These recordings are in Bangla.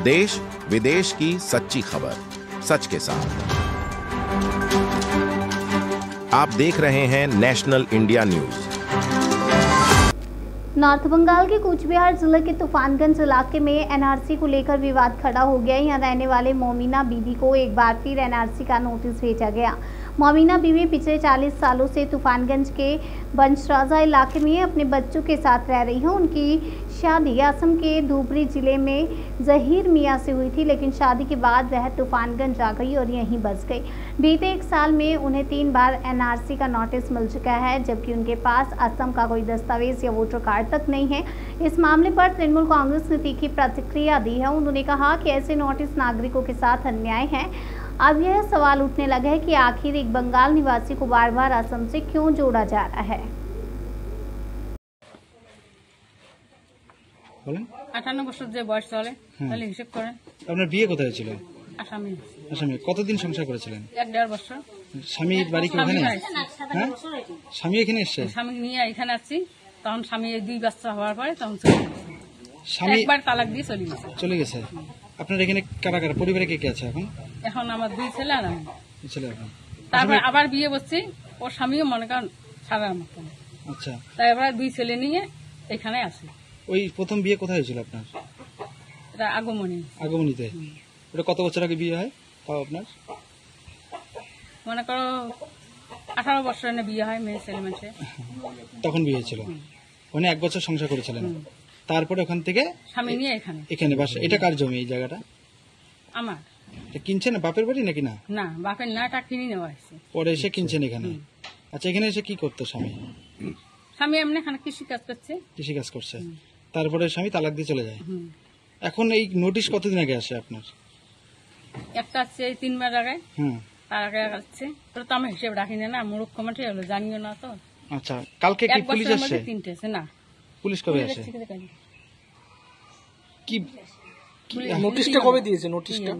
देश विदेश की सच्ची खबर सच के साथ। आप देख रहे हैं national India news. North Bengal के कूच बिहार जिले के तूफानगंज इलाके में एनआरसी को लेकर विवाद खड़ा हो गया। यहां रहने वाले मोमिना बीबी को एक बार फिर एनआरसी का नोटिस भेजा गया। मोमिना बीबी पिछले 40 सालों से तूफानगंज के बंशराजा इलाके में अपने बच्चों के साथ रह रही हैं। उनकी शादी असम के धुबरी जिले में जहीर मियां से हुई थी, लेकिन शादी के बाद वह तूफानगंज आ गई और यहीं बस गई। बीते 1 साल में उन्हें 3 बार एनआरसी का नोटिस मिल चुका है, जबकि उनके पास असम का कोई दस्तावेज या वोटर कार्ड तक नहीं है। इस मामले पर तृणमूल कांग्रेस ने तीखी प्रतिक्रिया दी है। उन्होंने कहा कि ऐसे नोटिस नागरिकों के साथ अन्याय है। अब यह सवाल उठने लगा है कि आखिर एक बंगाल निवासी को बार बार असम से क्यों जोड़ा जा रहा है। 58 বছর যে বয়স চলে তাহলে হিসাব করেন। আপনার বিয়ে কোথায় ছিল? আসামে। আসামে। কতদিন সংসার করেছিলেন? 1.5 বছর। স্বামীর বাড়ি কি ওখানে? হ্যাঁ, স্বামী এখানে এসেছে। স্বামী নিয়ে এখানে আসছি, তখন স্বামী 2 বাচ্চা হওয়ার পরে তখন চলে গেছে। স্বামী একবার তালাক দিয়ে চলে গেছে। আপনার এখানে কারা কারা পরিবারে কে কে আছে এখন? এখন আমার 2 ছেলে আর আমি। ছেলে এখন। তারপর আবার বিয়ে করছি, ওর স্বামীও মনে করেন ছাড়ার মতো। আচ্ছা। তাই আবার 2 ছেলে নিয়ে এখানে আসি। ওই প্রথম বিয়ে কোথায় হয়েছিল আপনার? এটা আগমনীতে। ওটা কত বছর আগে বিয়ে হয় তাও আপনার? মনে করো 18 বছর আগে বিয়ে হয়, মেয়ে ছেলে মানুষে। তখন বিয়ে হয়েছিল, মানে 1 বছর সংসার করেছিলেন। তারপরে ওখান থেকে স্বামী নিয়ে এখানে বাসা। এটা কার জমি এই জায়গাটা? আমার। এটা কিনছেন না বাপের বাড়ি নাকি? না না, বাপের না, এটা কিনে নেওয়া হয়েছে। পরে এসে কিনছেন এখানে। আচ্ছা, এখানে এসে কি করতো স্বামী? স্বামী এমনি এখানে কৃষি কাজ করছে। তারপরে স্বামী তালাক দিয়ে চলে যায়। এখন এই নোটিশ কতদিন আগে আসে আপনার? একটা আছে 3 মাস আগে। তার আগে আসছে, তো আমি হিসেব রাখি না, মূর্খ মাঠে হলো, জানিও না তো। আচ্ছা, কালকে কি পুলিশ আসছে? 3টে আছে না। পুলিশ কবে আসে? কি নোটিশটা কবে দিয়েছে? নোটিশটা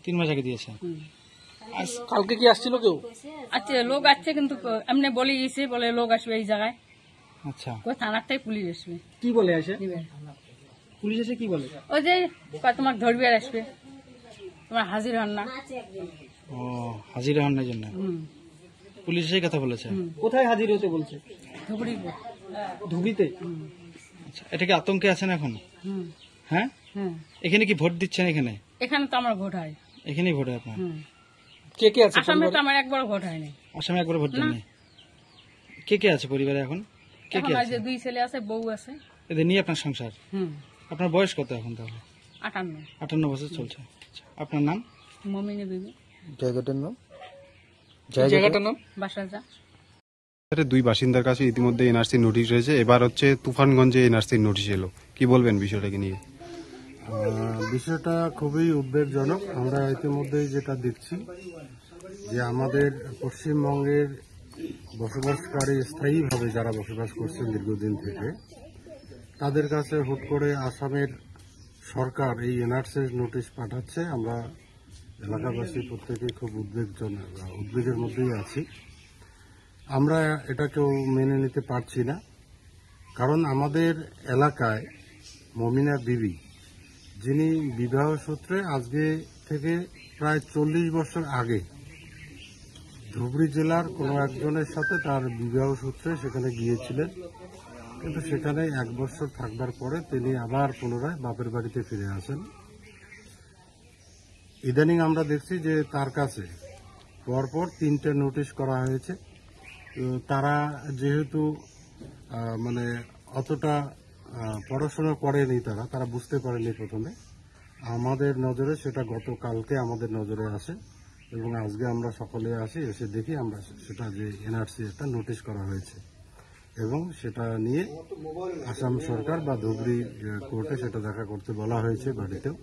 3 মাস আগে দিয়েছে। কালকে কি আসছিল কেউ? আচ্ছা, লোক আসছে, কিন্তু এমনি বলে গেছে, বলে লোক আসবে এই জায়গায়। আচ্ছা, ওই থানারটাই পুলিশ আসবে। কি বলে আসে? পুলিশ এসে কি বলে? ওই যে তোমার ধরবে আর আসবে, তোমার হাজির হন না। ও, হাজির হন না জন্য পুলিশ এই কথা বলেছে। কোথায় হাজির হতে বলছে? ধুবড়িতে। আচ্ছা, এটা কি আতঙ্কে আছেন এখন? হ্যাঁ, এখানে কি ভোট দিচ্ছেন? এখানে তো আমার ভোট হয়। এখানেই ভোট হয় আপনার? কে কে আছে? আসামে তো আমার একবার ভোট হয়নি। আসামে একবার ভোট দেননি? কে কে আছে পরিবারে এখন? কে কে আছে? 2 ছেলে আছে, বউ আছে। এদের নিয়ে আপনার সংসার? আপনার বয়স কত এখন তাহলে? 58 বছর চলছে। আপনার নাম? মমিনা বিবি। জায়গাটার নাম? বাসাজা। 2 বাসিন্দার কাছে ইতিমধ্যে এনআরসি নোটিশ রয়েছে। এবার হচ্ছে তুফানগঞ্জে এনআরসি নোটিশ এলো, কি বলবেন বিষয়টাকে নিয়ে? বিষয়টা খুবই উদ্বেগজনক। আমরা ইতিমধ্যে যেটা দেখছি যে আমাদের পশ্চিমবঙ্গের বসবাসকারী স্থায়ীভাবে যারা বসবাস করছেন দীর্ঘদিন থেকে, তাদের কাছে হুট করে আসামের সরকার এই এনআরসি নোটিশ পাঠাচ্ছে। আমরা এলাকাবাসী প্রত্যেকেই খুব উদ্বেগের মধ্যেই আছি। আমরা এটাকেও মেনে নিতে পারছি না, কারণ আমাদের এলাকায় মমিনা বিবি, যিনি বিবাহ সূত্রে আজকে থেকে প্রায় 40 বছর আগে ধুবড়ি জেলার কোনো একজনের সাথে তার বিবাহ সূত্রে সেখানে গিয়েছিলেন, কিন্তু সেখানে 1 বছর থাকবার পরে তিনি আবার পুনরায় বাপের বাড়িতে ফিরে আসেন। ইদানিং আমরা দেখছি যে তার কাছে পরপর 3টে নোটিশ করা হয়েছে। তারা যেহেতু মানে অতটা পড়াশোনা করেনি, তারা বুঝতে পারেনি প্রথমে। আমাদের নজরে সেটা গতকালকে আমাদের নজরে আসে এবং আজকে আমরা সকলে আসি, এসে দেখি আমরা সেটা যে এনআরসি একটা নোটিশ করা হয়েছে এবং সেটা নিয়ে আসাম সরকার বা ধুবড়ি কোর্টে সেটা দেখা করতে বলা হয়েছে বাড়িতেও।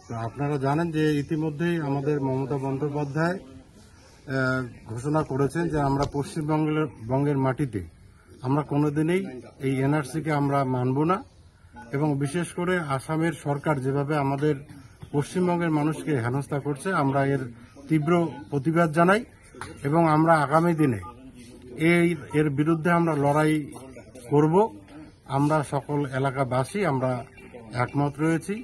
তো আপনারা জানেন যে ইতিমধ্যেই আমাদের মমতা বন্দ্যোপাধ্যায় ঘোষণা করেছেন যে আমরা পশ্চিমবঙ্গের মাটিতে আমরা কোনোদিনই এই এনআরসিকে আমরা মানব না, এবং বিশেষ করে আসামের সরকার যেভাবে আমাদের পশ্চিমবঙ্গের মানুষকে হেনস্থা করছে, আমরা এর তীব্র প্রতিবাদ জানাই এবং আমরা আগামী দিনে এর বিরুদ্ধে আমরা লড়াই করব। আমরা সকল এলাকাবাসী আমরা একমত রয়েছি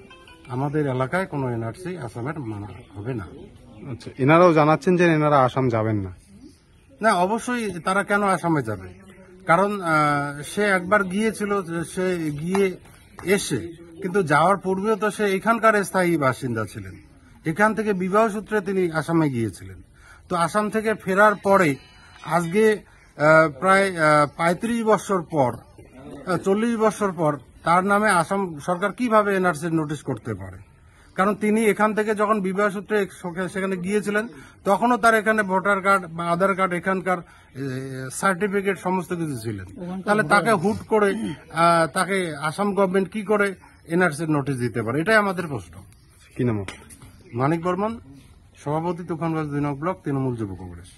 আমাদের এলাকায় কোনো এনআরসি আসামের মানা হবে না। আচ্ছা, এনারাও জানাচ্ছেন যে এনারা আসাম যাবেন না। না, অবশ্যই তারা কেন আসামে যাবে, কারণ সে একবার গিয়েছিল, সে গিয়ে এসে, কিন্তু যাওয়ার পূর্বেও তো সে এখানকার স্থায়ী বাসিন্দা ছিলেন, এখান থেকে বিবাহ সূত্রে তিনি আসামে গিয়েছিলেন। তো আসাম থেকে ফেরার পরে আজকে প্রায় 35 বছর পর, 40 বছর পর তার নামে আসাম সরকার কিভাবে এনআরসির নোটিশ করতে পারে? কারণ তিনি এখান থেকে যখন বিবাহ সূত্রে সেখানে গিয়েছিলেন তখনও তার এখানে ভোটার কার্ড বা আধার কার্ড, এখানকার সার্টিফিকেট সমস্ত কিছু ছিলেন। তাহলে তাকে হুট করে তাকে আসাম গভর্নমেন্ট কি করে এনআরসির নোটিশ দিতে পারে? এটাই আমাদের প্রশ্ন। কি নাম? মানিক বর্মন, সভাপতি, তুফানগঞ্জ 2 নং ব্লক, তৃণমূল যুব কংগ্রেস।